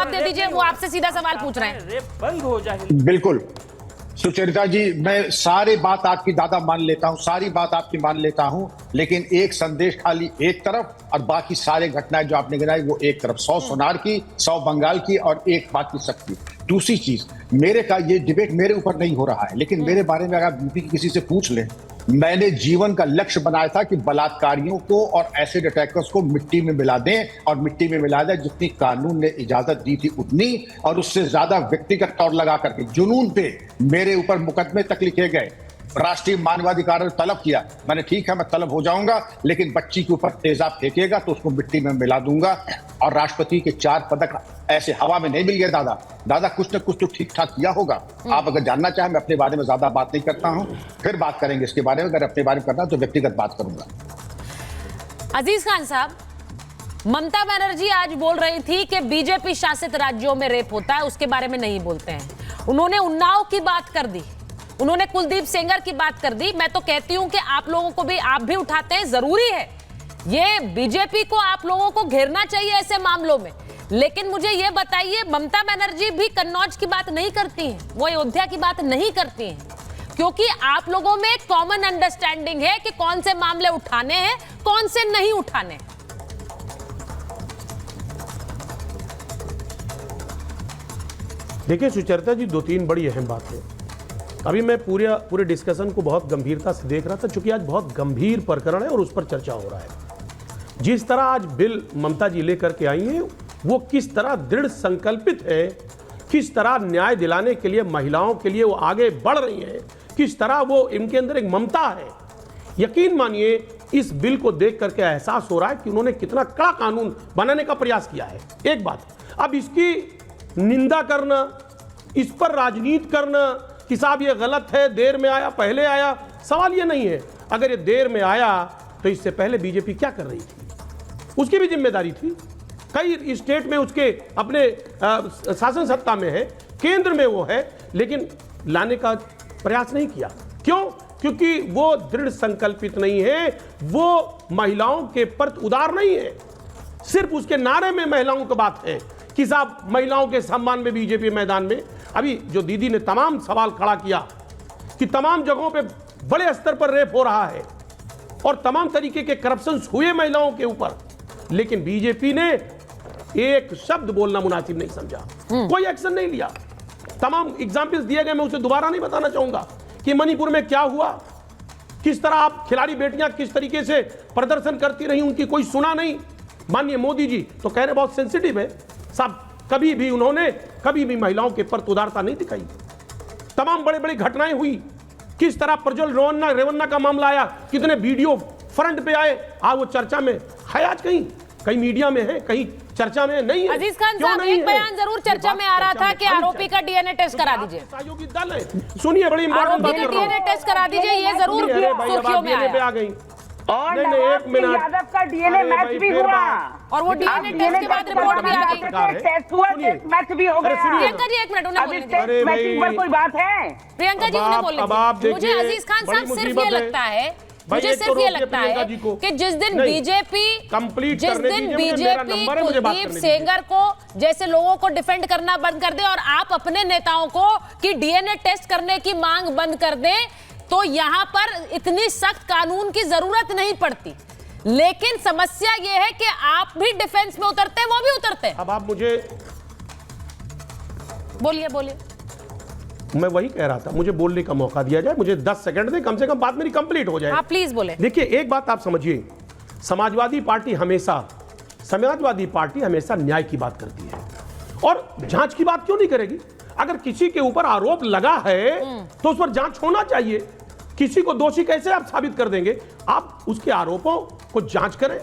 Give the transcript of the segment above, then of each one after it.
जवाब दे दीजिए, वो आपसे सीधा सवाल पूछ रहे हैं। बंद हो जाए। बिल्कुल सुचरिता जी, मैं सारी बात आपकी दादा मान लेता हूं, सारी बात आपकी मान लेता हूं, लेकिन एक संदेश खाली एक तरफ और बाकी सारे घटनाएं जो आपने गिनाई वो एक तरफ। 100 सोनार की, 100 बंगाल की और एक बाकी सबकी। दूसरी चीज, मेरे का ये डिबेट मेरे ऊपर नहीं हो रहा है, लेकिन मेरे बारे में अगर यूपी की किसी से पूछ ले, मैंने जीवन का लक्ष्य बनाया था कि बलात्कारियों को और एसिड अटैकर्स को मिट्टी में मिला दें, और मिट्टी में मिला दें जितनी कानून ने इजाजत दी थी उतनी, और उससे ज्यादा व्यक्तिगत तौर लगा करके जुनून पे मेरे ऊपर मुकदमे तक लिखे गए। राष्ट्रीय मानवाधिकार ने तलब किया, मैंने ठीक है मैं तलब हो जाऊंगा, लेकिन बच्ची के ऊपर तेजाब फेंकेगा तो उसको मिट्टी में मिला दूंगा। और राष्ट्रपति के 4 पदक ऐसे हवा में नहीं मिल गए दादा, दादा कुछ न कुछ तो ठीक ठाक किया होगा। आप अगर जानना चाहें, मैं अपने बारे में ज्यादा बात नहीं करता हूं, फिर बात करेंगे इसके बारे में। अगर अपने बारे में करना तो व्यक्तिगत बात करूंगा। अजीज खान साहब, ममता बनर्जी आज बोल रही थी कि बीजेपी शासित राज्यों में रेप होता है, उसके बारे में नहीं बोलते हैं। उन्होंने उन्नाव की बात कर दी, उन्होंने कुलदीप सेंगर की बात कर दी। मैं तो कहती हूं कि आप लोगों को भी, आप भी उठाते हैं, जरूरी है ये बीजेपी को आप लोगों को घेरना चाहिए ऐसे मामलों में। लेकिन मुझे ये बताइए, ममता बनर्जी भी कन्नौज की बात नहीं करती हैं, वो अयोध्या की बात नहीं करती हैं, क्योंकि आप लोगों में एक कॉमन अंडरस्टैंडिंग है कि कौन से मामले उठाने हैं, कौन से नहीं उठाने। देखिए सुचरिता जी, 2-3 बड़ी अहम बात है। अभी मैं पूरे डिस्कशन को बहुत गंभीरता से देख रहा था, क्योंकि आज बहुत गंभीर प्रकरण है और उस पर चर्चा हो रहा है। जिस तरह आज बिल ममता जी लेकर के आई हैं, वो किस तरह दृढ़ संकल्पित है, किस तरह न्याय दिलाने के लिए महिलाओं के लिए वो आगे बढ़ रही हैं, किस तरह वो इनके अंदर एक ममता है। यकीन मानिए, इस बिल को देख करके एहसास हो रहा है कि उन्होंने कितना कड़ा कानून बनाने का प्रयास किया है। एक बात, अब इसकी निंदा करना, इस पर राजनीति करना कि साहब ये गलत है, देर में आया, पहले आया, सवाल ये नहीं है। अगर ये देर में आया तो इससे पहले बीजेपी क्या कर रही थी, उसकी भी जिम्मेदारी थी। कई स्टेट में उसके अपने शासन सत्ता में है, केंद्र में वो है, लेकिन लाने का प्रयास नहीं किया। क्यों? क्योंकि वो दृढ़ संकल्पित नहीं है, वो महिलाओं के प्रति उदार नहीं है। सिर्फ उसके नारे में महिलाओं की बात है कि साहब महिलाओं के सम्मान में बीजेपी मैदान में। अभी जो दीदी ने तमाम सवाल खड़ा किया कि तमाम जगहों पे बड़े स्तर पर रेप हो रहा है और तमाम तरीके के करप्शन हुए महिलाओं के ऊपर, लेकिन बीजेपी ने एक शब्द बोलना मुनासिब नहीं समझा, कोई एक्शन नहीं लिया। तमाम एग्जाम्पल्स दिए गए, मैं उसे दोबारा नहीं बताना चाहूंगा कि मणिपुर में क्या हुआ, किस तरह आप खिलाड़ी बेटियां किस तरीके से प्रदर्शन करती रही, उनकी कोई सुना नहीं। माननीय मोदी जी तो कह रहे बहुत सेंसिटिव है साहब, कभी भी उन्होंने कभी भी महिलाओं के प्रति उदारता नहीं दिखाई। तमाम बड़ी बड़ी घटनाएं हुई, किस तरह प्रज्वल रेवन्ना का मामला आया, कितने वीडियो फ्रंट पे आए, आज वो चर्चा में है, आज कहीं मीडिया में है, कहीं चर्चा में नहीं है। अजीज खान साहब, एक बयान जरूर चर्चा में आ रहा था कि आरोपी का डीएनए टेस्ट करा दीजिए। सहयोगी दल है, सुनिए, बड़ी इंपॉर्टेंट बात कर रहा हूं। डीएनए टेस्ट करा दीजिए, ये जरूर सुर्खियों में आया। आ गई और नवाब सिंह यादव का डीएनए मैच भी हुआ, और वो डीएनए टेस्ट के बाद रिपोर्ट भी आ गई, टेस्ट हुआ, टेस्ट मैच भी हो गया। प्रियंका जी एक मिनट, उन्हें अभी बोलने टेस्ट मैचिंग पर कोई बात है? प्रियंका जी उन्हें बोलने। मुझे अजीज खान साहब सिर्फ ये लगता है, मुझे सिर्फ ये लगता है कि जिस दिन बीजेपी कुलदीप सेंगर को जैसे लोगों को डिफेंड करना बंद कर दे और आप अपने नेताओं को कि डीएनए टेस्ट करने की मांग बंद कर दे, तो यहां पर इतनी सख्त कानून की जरूरत नहीं पड़ती। लेकिन समस्या यह है कि आप भी डिफेंस में उतरते हैं, वो भी उतरते हैं। अब आप मुझे बोलिए। मैं वही कह रहा था, मुझे बोलने का मौका दिया जाए, मुझे 10 सेकंड दें, कम से कम बात मेरी कंप्लीट हो जाए। आप प्लीज बोले। देखिए, एक बात आप समझिए, समाजवादी पार्टी हमेशा न्याय की बात करती है और जांच की बात क्यों नहीं करेगी? अगर किसी के ऊपर आरोप लगा है तो उस पर जांच होना चाहिए। किसी को दोषी कैसे आप साबित कर देंगे? आप उसके आरोपों को जांच करें,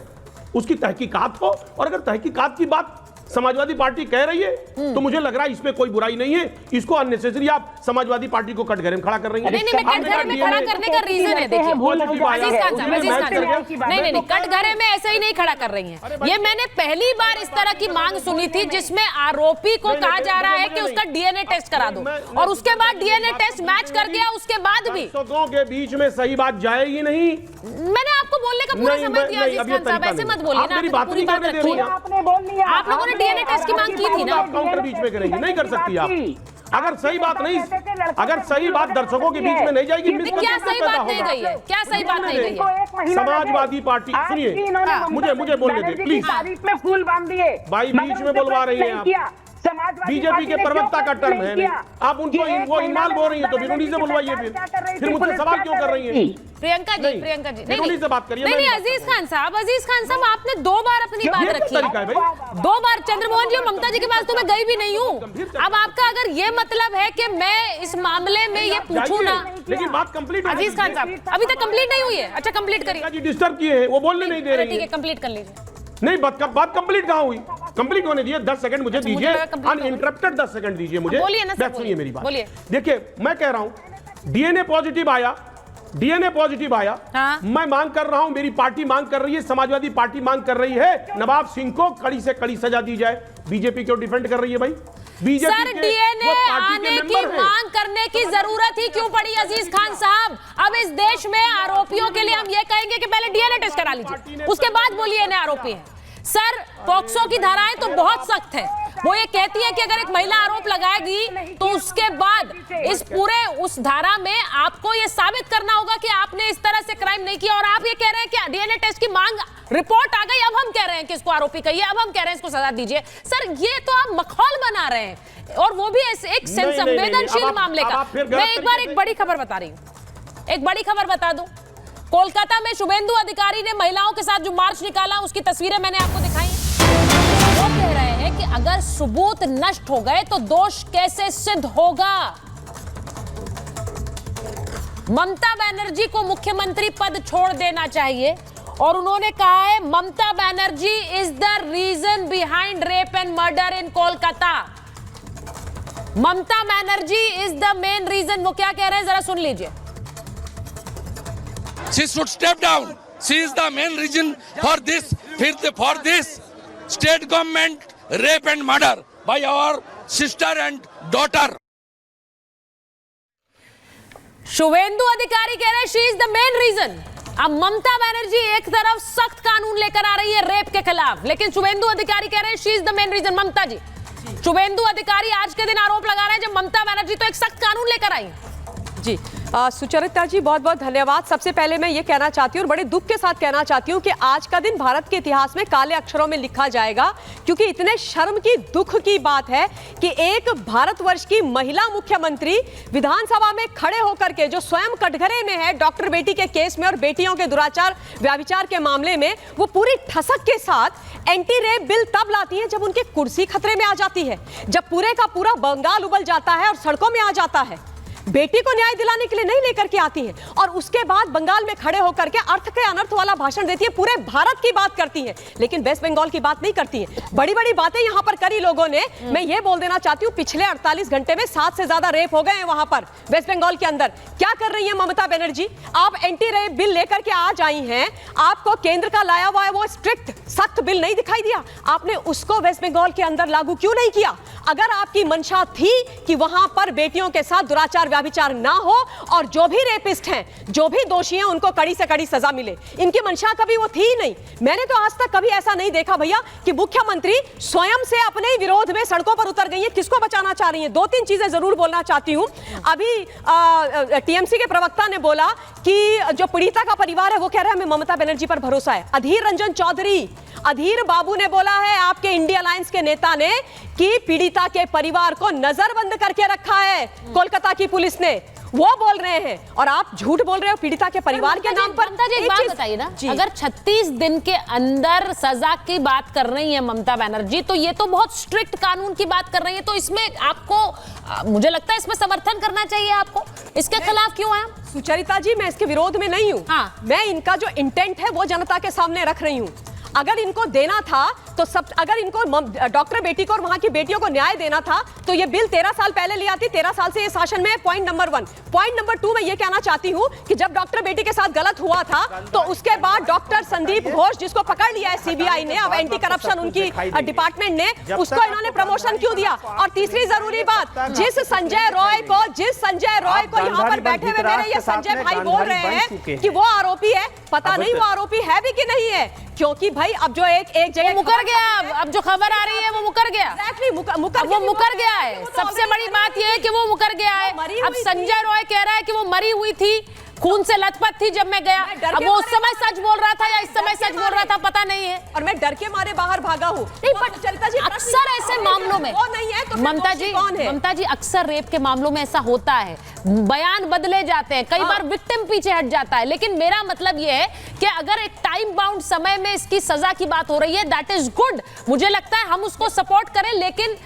उसकी तहकीकात हो, और अगर तहकीकात की बात समाजवादी पार्टी कह रही है तो मुझे लग रहा है इसमें कोई बुराई नहीं है। इसको अननेसेसरी आप समाजवादी पार्टी को कटघरे में खड़ा कर रही है। नहीं, मैं कटघरे में खड़ा करने का रीजन है, देखिए अजीज खान साहब, नहीं, कटघरे में ऐसे ही नहीं खड़ा कर रही हैं। ये मैंने पहली बार इस तरह की मांग सुनी थी जिसमें आरोपी को कहा जा रहा है कि उसका डीएनए टेस्ट करा दो, और उसके बाद डीएनए टेस्ट मैच कर गया, उसके बाद भी दर्शकों के बीच में सही बात जाएगी नहीं। मैंने आपको बोलने का पूरा समय दिया अजीज खान साहब, ऐसे मत बोलिए ना, पूरी बात रखिए। आपने बोल लिया, आप लोगों ने डीएनए टेस्ट की मांग की थी ना। आप काउंटर बीच में करेंगी, नहीं कर सकती आप। अगर सही बात नहीं, अगर सही बात दर्शकों के बीच में नहीं जाएगी, क्या सही बात नहीं गई है, क्या सही बात नहीं गई है? समाजवादी पार्टी, सुनिए मुझे बोलने दे प्लीज। तारीफ में फूल बांध दिए भाई, बीच में बुलवा रही हैं आप। बीजेपी के प्रवक्ता का टर्म है नहीं, आप उनको वो इमाल बोल रही है तो बिरोनी से बुलवाइए, फिर मुझसे सवाल क्यों कर रही है? प्रियंका जी बिरोनी से बात करिए। नहीं, अजीज खान साहब, आपने 2 बार अपनी बात रखी है, 2 बार चंद्रमोहन जी और ममता जी के पास तो मैं गई भी नहीं हूँ। अब आपका अगर ये मतलब है कि मैं इस मामले में ये पूछूं ना, लेकिन बात कंप्लीट, अजीज खान साहब अभी तक कंप्लीट नहीं हुई है। अच्छा, कंप्लीट करिए। डिस्टर्ब किए हैं, वो बोलने नहीं दे रही ठीक है, कंप्लीट कर लीजिए। नहीं, बात कंप्लीट कहाँ हुई? कंप्लीट होने दिए, 10 सेकंड मुझे दीजिए, अनइंटरप्टेड 10 सेकंड दीजिए मुझे। बोलिए ना सर, सुनिए मेरी बात। बोलिए। देखिए, मैं कह रहा हूं डीएनए पॉजिटिव आया, हाँ। मैं मांग कर रहा हूं, मेरी पार्टी मांग कर रही है, समाजवादी पार्टी मांग कर रही है, नवाब सिंह को कड़ी से कड़ी सजा दी जाए। बीजेपी क्यों डिफेंड कर रही है भाई? बीजेपी सर, डीएनए आने की मांग करने की जरूरत ही क्यों पड़ी अजीज खान साहब? अब इस देश में आरोपियों के लिए हम ये कहेंगे कि पहले डीएनए टेस्ट करा लीजिए, उसके बाद बोलिए इन्हें आरोपी है। सर, पॉक्सो की धाराएं तो बहुत सख्त है, वो ये कहती है कि अगर एक महिला आरोप लगाएगी तो उसके बाद इस पूरे उस धारा में आपको ये साबित करना होगा कि आपने इस तरह से क्राइम नहीं किया। और आप ये कह रहे हैं कि डीएनए टेस्ट की मांग, रिपोर्ट आ गई, अब हम कह रहे हैं कि इसको आरोपी कहिए, अब हम कह रहे हैं इसको सजा दीजिए। सर, ये तो आप मखौल बना रहे हैं, और वो भी एक संवेदनशील मामले का। मैं एक बड़ी खबर बता रही हूँ, एक बड़ी खबर बता दूं। कोलकाता में शुभेंदु अधिकारी ने महिलाओं के साथ जो मार्च निकाला, उसकी तस्वीरें मैंने आपको दिखाई। वो कह रहे हैं कि अगर सबूत नष्ट हो गए तो दोष कैसे सिद्ध होगा। ममता बनर्जी को मुख्यमंत्री पद छोड़ देना चाहिए, और उन्होंने कहा है Mamata Banerjee is the reason behind rape and murder in Kolkata. Mamata Banerjee is the main reason. वो क्या कह रहे हैं, जरा सुन लीजिए। She should step down. She is the main reason for this. For this state government rape and murder by our sister and daughter. Suvendu अधिकारी कह रहे हैं she is the main reason. अब ममता बनर्जी एक तरफ सख्त कानून लेकर आ रही है रेप के खिलाफ, लेकिन शुभेंदु अधिकारी कह रहे हैं she is the main reason. Mamata ji, Suvendu Adhikari आज के दिन आरोप लगा रहे हैं जब ममता बनर्जी तो एक सख्त कानून लेकर आई। जी सुचरिता जी, बहुत बहुत धन्यवाद। सबसे पहले मैं ये कहना चाहती हूँ और बड़े दुख के साथ कहना चाहती हूँ कि आज का दिन भारत के इतिहास में काले अक्षरों में लिखा जाएगा, क्योंकि इतने शर्म की, दुख की बात है कि एक भारतवर्ष की महिला मुख्यमंत्री विधानसभा में खड़े होकर के, जो स्वयं कटघरे में है डॉक्टर बेटी के केस में और बेटियों के दुराचार व्याभिचार के मामले में, वो पूरी ठसक के साथ एंटी रेप बिल तब लाती है जब उनकी कुर्सी खतरे में आ जाती है, जब पूरे का पूरा बंगाल उबल जाता है और सड़कों में आ जाता है। बेटी को न्याय दिलाने के लिए नहीं लेकर के आती है, और उसके बाद बंगाल में खड़े होकर के अर्थ के अनर्थ वाला भाषण देती है, पूरे भारत की बात करती है, लेकिन वेस्ट बंगाल की बात नहीं करती है। बड़ी बड़ी बातें यहां पर करी लोगों ने। मैं ये बोल देना चाहती हूं, पिछले 48 घंटे में 7 से ज्यादा रेप हो गए हैं वहां पर वेस्ट बंगाल के अंदर। क्या कर रही है ममता बनर्जी? आप एंटी रेप बिल लेकर के आज आई हैं, आपको केंद्र का लाया हुआ है वो स्ट्रिक्ट सख्त बिल नहीं दिखाई दिया, आपने उसको वेस्ट बंगाल के अंदर लागू क्यों नहीं किया? अगर आपकी मंशा थी कि वहां पर बेटियों के साथ दुराचार व्याभिचार ना हो और जो भी रेपिस्ट हैं, जो भी दोषी हैं, उनको कड़ी से कड़ी सजा मिले, इनकी मंशा कभी वो थी ही नहीं। मैंने तो आज तक कभी ऐसा नहीं देखा भैया कि मुख्यमंत्री स्वयं से अपने ही विरोध में सड़कों पर उतर गई है। किसको बचाना चाह रही है? 2-3 चीजें जरूर बोलना चाहती हूं। अभी टीएमसी के प्रवक्ता ने बोला कि जो पीड़िता का परिवार है वो कह रहा है हमें ममता बनर्जी पर भरोसा है। अधीर रंजन चौधरी, अधीर बाबू ने बोला है, आपके इंडिया अलायंस के नेता ने, कि पीड़िता के परिवार को नजरबंद करके रखा है कोलकाता की पुलिस ने, वो बोल रहे हैं, और आप झूठ बोल रहे हो पीड़िता के परिवार के नाम पर। एक बात बताइए ना, अगर 36 दिन के अंदर सजा की बात कर रही है ममता बनर्जी, तो ये तो बहुत स्ट्रिक्ट कानून की बात कर रही है, तो इसमें आपको, मुझे लगता है इसमें समर्थन करना चाहिए आपको। इसके खिलाफ क्यों है? सुचरिता जी, मैं इसके विरोध में नहीं हूँ। मैं इनका जो इंटेंट है वो जनता के सामने रख रही हूँ। अगर इनको देना था तो सब, अगर इनको डॉक्टर बेटी को और वहां की बेटियों को न्याय देना था तो ये बिल 13 साल पहले ले आती। 13 साल से ये शासन में है। Point number 1। पॉइंट नंबर 2 मैं ये कहना चाहती हूं कि जब डॉक्टर बेटी के साथ गलत हुआ था तो उसके बाद डॉक्टर संदीप घोष, जिसको पकड़ लिया है सीबीआई ने, अब एंटी करप्शन उनकी डिपार्टमेंट ने, उसको इन्होंने प्रमोशन क्यों दिया? और तीसरी जरूरी बात, जिस संजय रॉय को यहाँ पर बैठे हुए मेरे ये संजय भाई बोल रहे हैं कि वो आरोपी है, पता नहीं वो आरोपी है भी कि नहीं है, क्योंकि भाई अब जो एक जगह मुकर गया, अब जो खबर आ रही है वो मुकर गया। वो मुकर गया है। सबसे बड़ी बात यह है कि वो मुकर गया है। अब संजय रॉय कह रहा है कि वो मरी हुई थी, खून से लथपथ थी जब मैं गया। अब वो उस समय सच बोल रहा था या इस समय सच बोल रहा था पता नहीं है, और मैं डर के मारे बाहर भागा हूँ। नहीं, पर चलता जी अक्सर ऐसे मामलों में वो नहीं है तो ममता जी अक्सर रेप के मामलों में ऐसा होता है, बयान बदले जाते हैं, कई बार विक्टिम पीछे हट जाता है। लेकिन मेरा मतलब यह है कि अगर एक टाइम बाउंड समय में इसकी सजा की बात हो रही है, दैट इज गुड। मुझे लगता है हम उसको सपोर्ट करें, लेकिन